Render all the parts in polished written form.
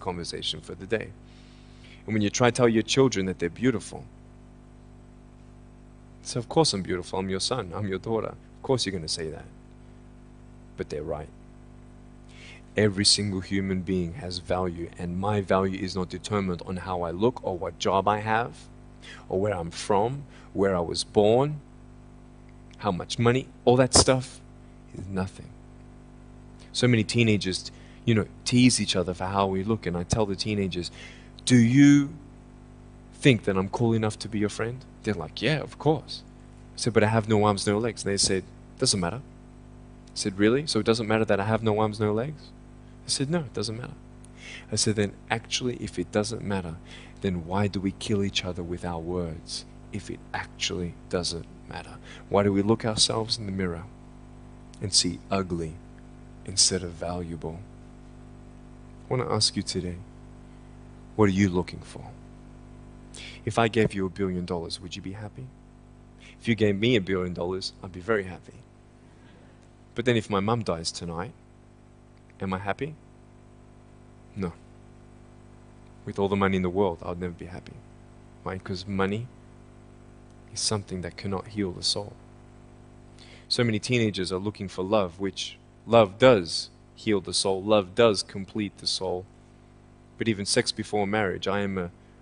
conversation for the day. And when you try to tell your children that they're beautiful, so of course I'm beautiful, I'm your son, I'm your daughter. Of course you're going to say that. But they're right. Every single human being has value, and my value is not determined on how I look or what job I have or where I'm from, where I was born, how much money, all that stuff is nothing. So many teenagers, tease each other for how we look, and I tell the teenagers, do you think that I'm cool enough to be your friend? They're like, yeah, of course. I said, but I have no arms, no legs. And they said, doesn't matter. I said, really? So it doesn't matter that I have no arms, no legs? I said, no, it doesn't matter. I said, then actually, if it doesn't matter, then why do we kill each other with our words if it actually doesn't matter? Why do we look ourselves in the mirror and see ugly instead of valuable? I want to ask you today, what are you looking for? If I gave you $1 billion, would you be happy? If you gave me $1 billion, I'd be very happy. But then if my mum dies tonight, am I happy? No. With all the money in the world, I'd never be happy. Why? Because money is something that cannot heal the soul. So many teenagers are looking for love, which love does heal the soul. Love does complete the soul. But even sex before marriage, I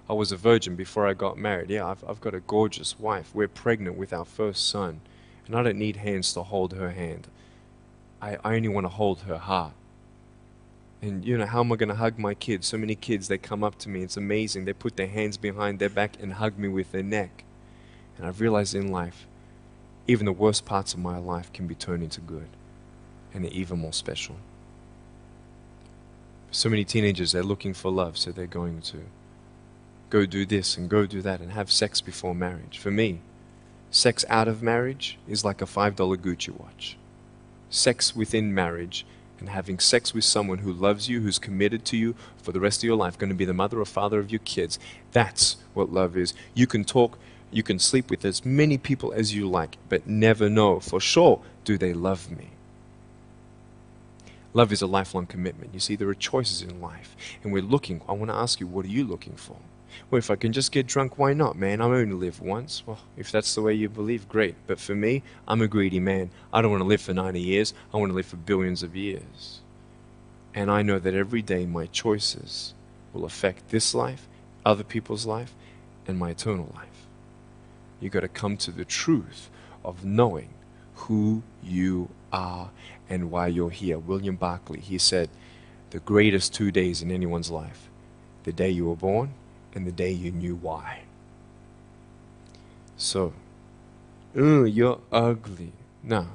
was a virgin before I got married. Yeah, I've got a gorgeous wife. We're pregnant with our first son. And I don't need hands to hold her hand. I only want to hold her heart. And how am I going to hug my kids? So many kids, they come up to me. It's amazing. They put their hands behind their back and hug me with their neck. And I've realized in life, even the worst parts of my life can be turned into good. And they're even more special. So many teenagers, they're looking for love, so they're going to go do this and go do that and have sex before marriage. For me, sex out of marriage is like a $5 Gucci watch. Sex within marriage and having sex with someone who loves you, who's committed to you for the rest of your life, going to be the mother or father of your kids. That's what love is. You can talk, you can sleep with as many people as you like, but never know for sure, do they love me? Love is a lifelong commitment. You see, there are choices in life, and we're looking. I want to ask you, what are you looking for? Well, if I can just get drunk, why not, man? I only live once. Well, if that's the way you believe, great. But for me, I'm a greedy man. I don't want to live for 90 years. I want to live for billions of years. And I know that every day my choices will affect this life, other people's life, and my eternal life. You got to come to the truth of knowing who you are and why you're here. William Barclay, he said, the greatest 2 days in anyone's life, the day you were born and the day you knew why. So, you're ugly. No,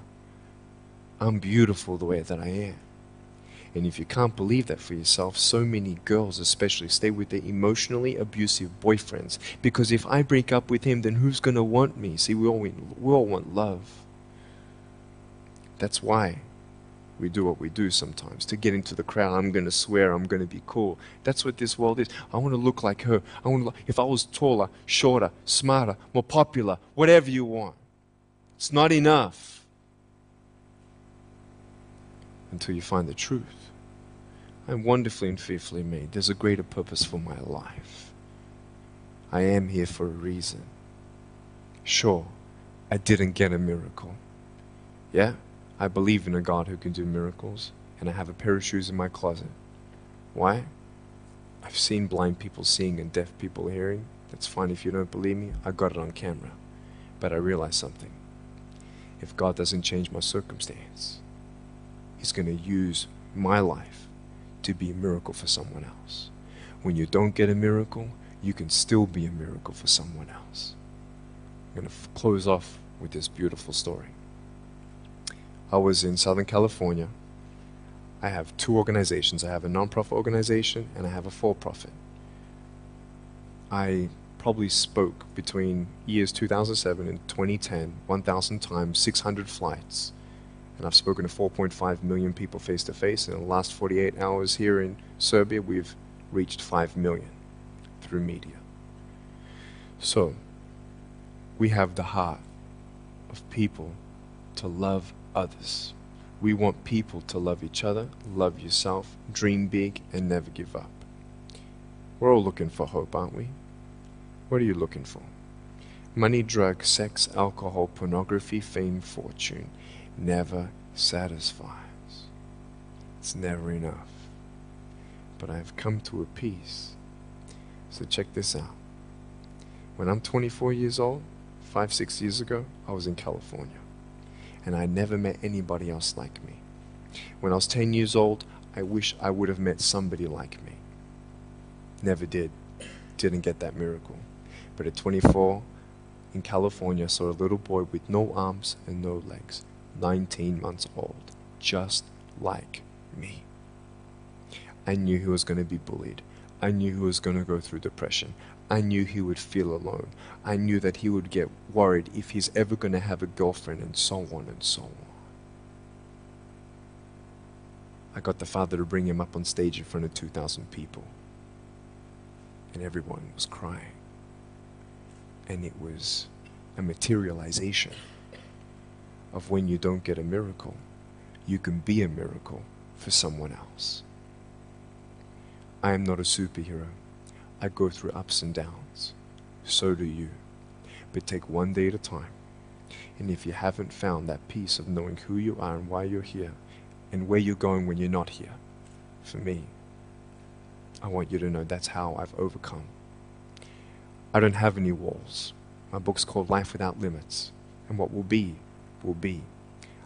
I'm beautiful the way that I am. And if you can't believe that for yourself, so many girls especially stay with their emotionally abusive boyfriends. Because if I break up with him, then who's going to want me? See, we all want love. That's why we do what we do sometimes. To get into the crowd, I'm going to swear, I'm going to be cool. That's what this world is. I want to look like her. If I was taller, shorter, smarter, more popular, whatever you want. It's not enough until you find the truth. I'm wonderfully and fearfully made. There's a greater purpose for my life. I am here for a reason. Sure, I didn't get a miracle. Yeah, I believe in a God who can do miracles, and I have a pair of shoes in my closet. Why? I've seen blind people seeing and deaf people hearing. That's fine if you don't believe me. I got it on camera. But I realized something. If God doesn't change my circumstance, He's going to use my life to be a miracle for someone else. When you don't get a miracle, you can still be a miracle for someone else. I'm going to close off with this beautiful story. I was in Southern California. I have two organizations. I have a non-profit organization and I have a for-profit. I probably spoke between years 2007 and 2010, 1,000 times, 600 flights. And I've spoken to 4.5 million people face to face. In the last 48 hours here in Serbia, we've reached 5 million through media. So, we have the heart of people to love others. We want people to love each other, love yourself, dream big, and never give up. We're all looking for hope, aren't we? What are you looking for? Money, drugs, sex, alcohol, pornography, fame, fortune never satisfies. It's never enough. But I've come to a peace. So check this out. When I'm 24 years old, 5-6 years ago, I was in California. And I never met anybody else like me. When I was 10 years old, I wish I would have met somebody like me. Never did. Didn't get that miracle. But at 24, in California, I saw a little boy with no arms and no legs, 19 months old, just like me. I knew he was going to be bullied. I knew he was going to go through depression. I knew he would feel alone. I knew that he would get worried if he's ever going to have a girlfriend, and so on and so on. I got the father to bring him up on stage in front of 2,000 people. And everyone was crying. And it was a materialization of when you don't get a miracle, you can be a miracle for someone else. I am not a superhero. I go through ups and downs. So do you. But take one day at a time. And if you haven't found that peace of knowing who you are and why you're here, and where you're going when you're not here, for me, I want you to know that's how I've overcome. I don't have any walls. My book's called Life Without Limits. And what will be, will be.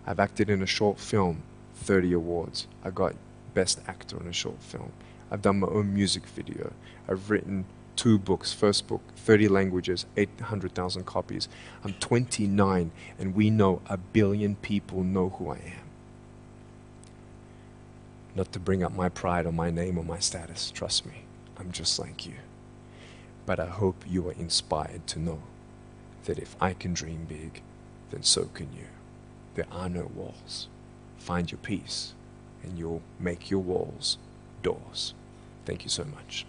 I've acted in a short film, 30 awards. I got Best Actor in a short film. I've done my own music video. I've written 2 books. First book, 30 languages, 800,000 copies. I'm 29, and we know 1 billion people know who I am. Not to bring up my pride or my name or my status, trust me, I'm just like you. But I hope you are inspired to know that if I can dream big, then so can you. There are no walls. Find your peace, and you'll make your walls doors. Thank you so much.